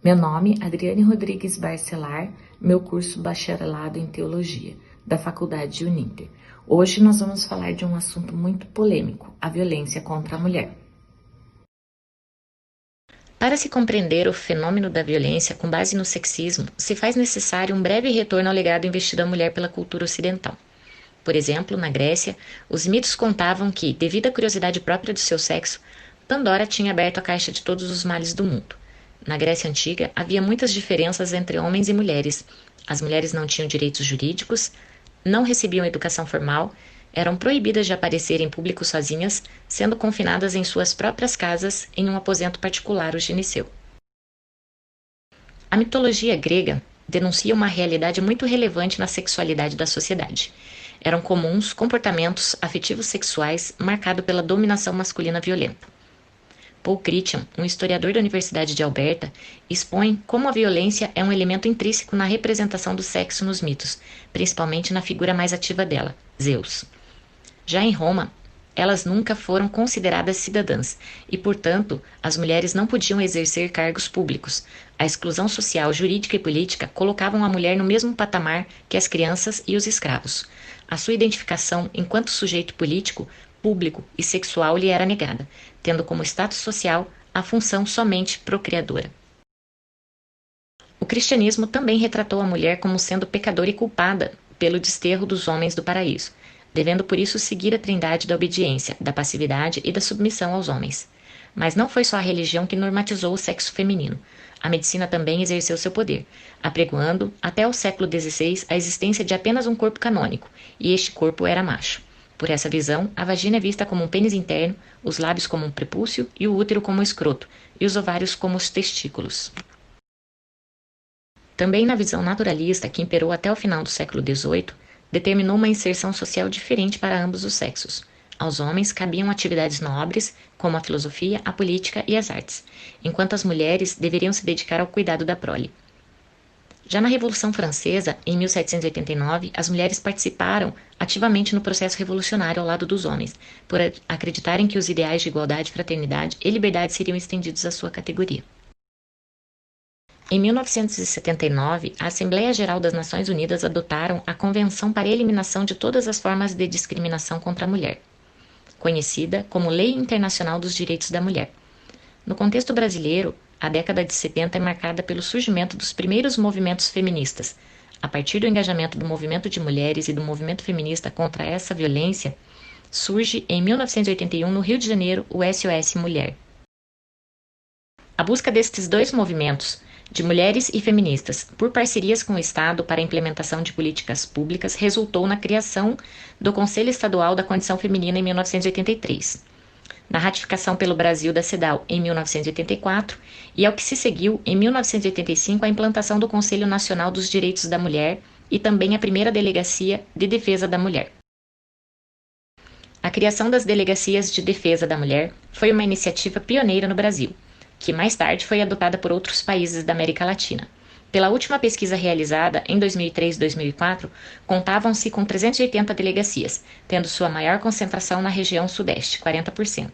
Meu nome é Adriane Rodrigues Barcelar, meu curso Bacharelado em Teologia, da Faculdade Uninter. Hoje nós vamos falar de um assunto muito polêmico, a violência contra a mulher. Para se compreender o fenômeno da violência com base no sexismo, se faz necessário um breve retorno ao legado investido à mulher pela cultura ocidental. Por exemplo, na Grécia, os mitos contavam que, devido à curiosidade própria do seu sexo, Pandora tinha aberto a caixa de todos os males do mundo. Na Grécia Antiga, havia muitas diferenças entre homens e mulheres. As mulheres não tinham direitos jurídicos, não recebiam educação formal, eram proibidas de aparecer em público sozinhas, sendo confinadas em suas próprias casas em um aposento particular, o gineceu. A mitologia grega denuncia uma realidade muito relevante na sexualidade da sociedade. Eram comuns comportamentos afetivos sexuais marcados pela dominação masculina violenta. Paul Critcham, um historiador da Universidade de Alberta, expõe como a violência é um elemento intrínseco na representação do sexo nos mitos, principalmente na figura mais ativa dela, Zeus. Já em Roma, elas nunca foram consideradas cidadãs e, portanto, as mulheres não podiam exercer cargos públicos. A exclusão social, jurídica e política colocavam a mulher no mesmo patamar que as crianças e os escravos. A sua identificação enquanto sujeito político, público e sexual lhe era negada, tendo como status social a função somente procriadora. O cristianismo também retratou a mulher como sendo pecadora e culpada pelo desterro dos homens do paraíso, devendo por isso seguir a trindade da obediência, da passividade e da submissão aos homens. Mas não foi só a religião que normatizou o sexo feminino. A medicina também exerceu seu poder, apregoando, até o século XVI, a existência de apenas um corpo canônico, e este corpo era macho. Por essa visão, a vagina é vista como um pênis interno, os lábios como um prepúcio e o útero como um escroto, e os ovários como os testículos. Também na visão naturalista, que imperou até o final do século XVIII, determinou uma inserção social diferente para ambos os sexos. Aos homens cabiam atividades nobres, como a filosofia, a política e as artes, enquanto as mulheres deveriam se dedicar ao cuidado da prole. Já na Revolução Francesa, em 1789, as mulheres participaram ativamente no processo revolucionário ao lado dos homens, por acreditarem que os ideais de igualdade, fraternidade e liberdade seriam estendidos à sua categoria. Em 1979, a Assembleia Geral das Nações Unidas adotaram a Convenção para a Eliminação de Todas as Formas de Discriminação contra a Mulher, conhecida como Lei Internacional dos Direitos da Mulher. No contexto brasileiro, a década de 70 é marcada pelo surgimento dos primeiros movimentos feministas. A partir do engajamento do movimento de mulheres e do movimento feminista contra essa violência, surge em 1981 no Rio de Janeiro o SOS Mulher. A busca destes dois movimentos, de mulheres e feministas, por parcerias com o Estado para a implementação de políticas públicas, resultou na criação do Conselho Estadual da Condição Feminina em 1983, na ratificação pelo Brasil da CEDAW em 1984 e ao que se seguiu, em 1985, a implantação do Conselho Nacional dos Direitos da Mulher e também a primeira Delegacia de Defesa da Mulher. A criação das Delegacias de Defesa da Mulher foi uma iniciativa pioneira no Brasil, que mais tarde foi adotada por outros países da América Latina. Pela última pesquisa realizada, em 2003 e 2004, contavam-se com 380 delegacias, tendo sua maior concentração na região sudeste, 40%.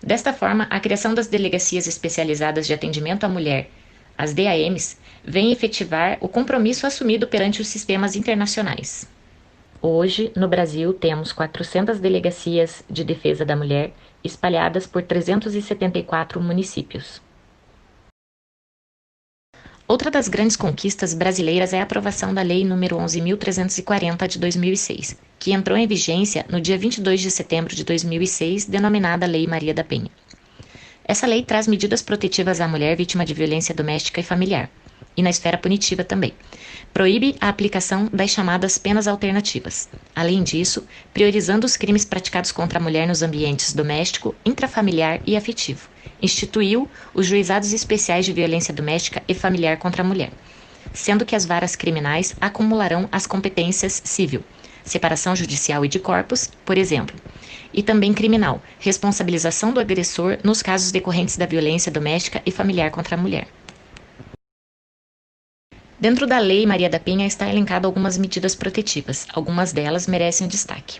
Desta forma, a criação das Delegacias Especializadas de Atendimento à Mulher, as DAMs, vem efetivar o compromisso assumido perante os sistemas internacionais. Hoje, no Brasil, temos 400 delegacias de defesa da mulher espalhadas por 374 municípios. Outra das grandes conquistas brasileiras é a aprovação da Lei nº 11.340 de 2006, que entrou em vigência no dia 22 de setembro de 2006, denominada Lei Maria da Penha. Essa lei traz medidas protetivas à mulher vítima de violência doméstica e familiar, e na esfera punitiva também. Proíbe a aplicação das chamadas penas alternativas. Além disso, priorizando os crimes praticados contra a mulher nos ambientes doméstico, intrafamiliar e afetivo. Instituiu os juizados especiais de violência doméstica e familiar contra a mulher, sendo que as varas criminais acumularão as competências civil, separação judicial e de corpos, por exemplo, e também criminal, responsabilização do agressor nos casos decorrentes da violência doméstica e familiar contra a mulher. Dentro da Lei Maria da Penha está elencado algumas medidas protetivas, algumas delas merecem destaque.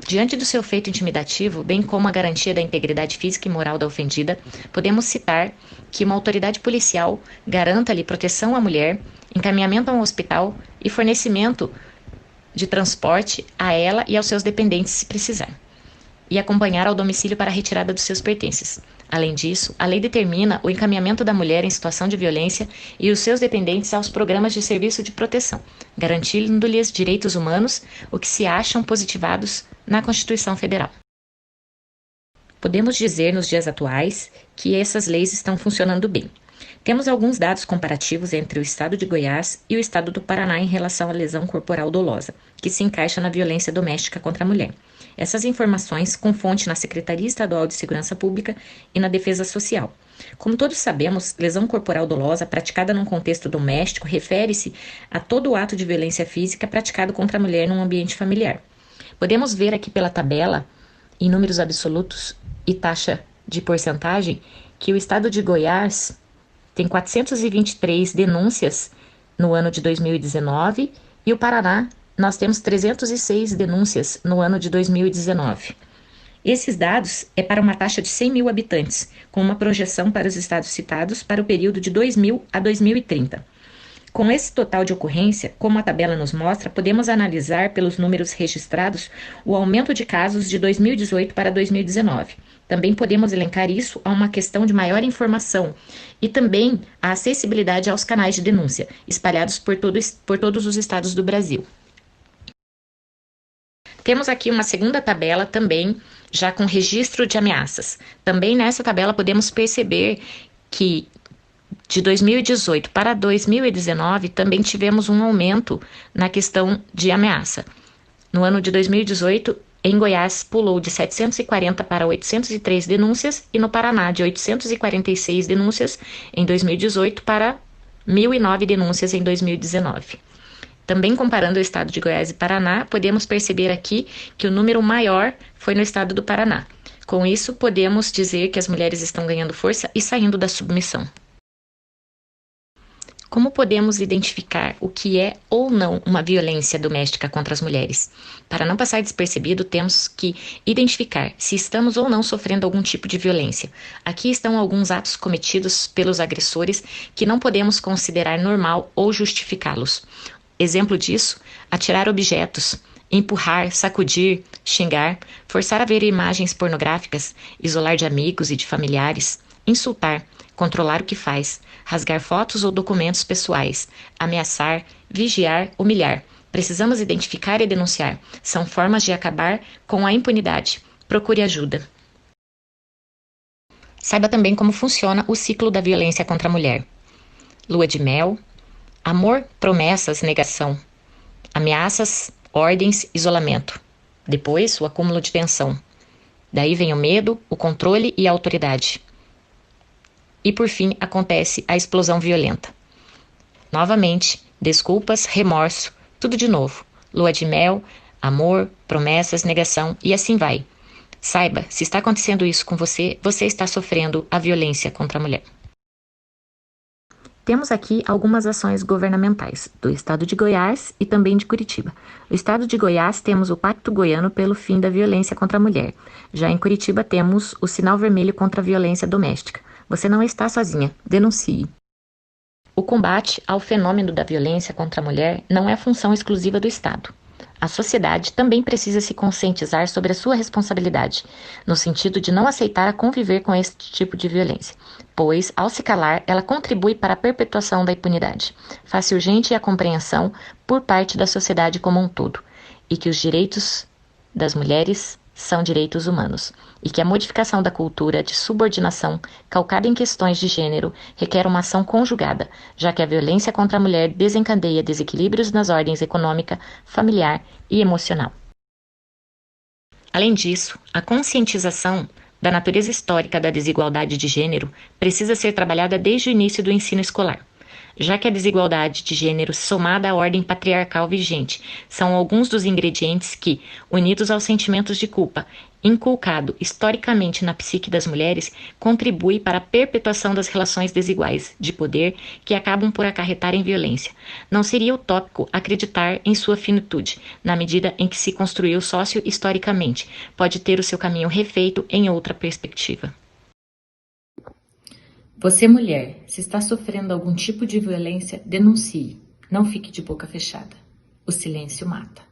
Diante do seu feito intimidativo, bem como a garantia da integridade física e moral da ofendida, podemos citar que uma autoridade policial garanta-lhe proteção à mulher, encaminhamento a um hospital e fornecimento de transporte a ela e aos seus dependentes se precisar, e acompanhar ao domicílio para a retirada dos seus pertences. Além disso, a lei determina o encaminhamento da mulher em situação de violência e os seus dependentes aos programas de serviço de proteção, garantindo-lhes direitos humanos, o que se acham positivados na Constituição Federal. Podemos dizer nos dias atuais que essas leis estão funcionando bem. Temos alguns dados comparativos entre o estado de Goiás e o estado do Paraná em relação à lesão corporal dolosa, que se encaixa na violência doméstica contra a mulher. Essas informações com fonte na Secretaria Estadual de Segurança Pública e na Defesa Social. Como todos sabemos, lesão corporal dolosa praticada num contexto doméstico refere-se a todo o ato de violência física praticado contra a mulher num ambiente familiar. Podemos ver aqui pela tabela, em números absolutos e taxa de porcentagem, que o estado de Goiás tem 423 denúncias no ano de 2019 e o Paraná nós temos 306 denúncias no ano de 2019. Esses dados é para uma taxa de 100 mil habitantes, com uma projeção para os estados citados para o período de 2000 a 2030. Com esse total de ocorrência, como a tabela nos mostra, podemos analisar pelos números registrados o aumento de casos de 2018 para 2019. Também podemos elencar isso a uma questão de maior informação e também a acessibilidade aos canais de denúncia, espalhados por todos os estados do Brasil. Temos aqui uma segunda tabela também, já com registro de ameaças. Também nessa tabela podemos perceber que de 2018 para 2019 também tivemos um aumento na questão de ameaça. No ano de 2018, em Goiás, pulou de 740 para 803 denúncias e no Paraná de 846 denúncias em 2018 para 1.009 denúncias em 2019. Também comparando o estado de Goiás e Paraná, podemos perceber aqui que o número maior foi no estado do Paraná. Com isso, podemos dizer que as mulheres estão ganhando força e saindo da submissão. Como podemos identificar o que é ou não uma violência doméstica contra as mulheres? Para não passar despercebido, temos que identificar se estamos ou não sofrendo algum tipo de violência. Aqui estão alguns atos cometidos pelos agressores que não podemos considerar normal ou justificá-los. Exemplo disso, atirar objetos, empurrar, sacudir, xingar, forçar a ver imagens pornográficas, isolar de amigos e de familiares, insultar, controlar o que faz, rasgar fotos ou documentos pessoais, ameaçar, vigiar, humilhar. Precisamos identificar e denunciar. São formas de acabar com a impunidade. Procure ajuda. Saiba também como funciona o ciclo da violência contra a mulher. Lua de mel, amor, promessas, negação, ameaças, ordens, isolamento. Depois, o acúmulo de tensão. Daí vem o medo, o controle e a autoridade. E por fim, acontece a explosão violenta. Novamente, desculpas, remorso, tudo de novo. Lua de mel, amor, promessas, negação e assim vai. Saiba, se está acontecendo isso com você, você está sofrendo a violência contra a mulher. Temos aqui algumas ações governamentais do estado de Goiás e também de Curitiba. No estado de Goiás temos o Pacto Goiano pelo fim da violência contra a mulher. Já em Curitiba temos o Sinal Vermelho contra a violência doméstica. Você não está sozinha, denuncie. O combate ao fenômeno da violência contra a mulher não é função exclusiva do Estado. A sociedade também precisa se conscientizar sobre a sua responsabilidade, no sentido de não aceitar a conviver com este tipo de violência, pois, ao se calar, ela contribui para a perpetuação da impunidade. Faz-se urgente a compreensão por parte da sociedade como um todo, e que os direitos das mulheres são direitos humanos, e que a modificação da cultura de subordinação calcada em questões de gênero requer uma ação conjugada, já que a violência contra a mulher desencadeia desequilíbrios nas ordens econômica, familiar e emocional. Além disso, a conscientização da natureza histórica da desigualdade de gênero precisa ser trabalhada desde o início do ensino escolar, já que a desigualdade de gênero somada à ordem patriarcal vigente são alguns dos ingredientes que, unidos aos sentimentos de culpa inculcado historicamente na psique das mulheres, contribui para a perpetuação das relações desiguais de poder que acabam por acarretar em violência. Não seria utópico acreditar em sua finitude, na medida em que se construiu socio-historicamente, pode ter o seu caminho refeito em outra perspectiva. Você, mulher, se está sofrendo algum tipo de violência, denuncie. Não fique de boca fechada. O silêncio mata.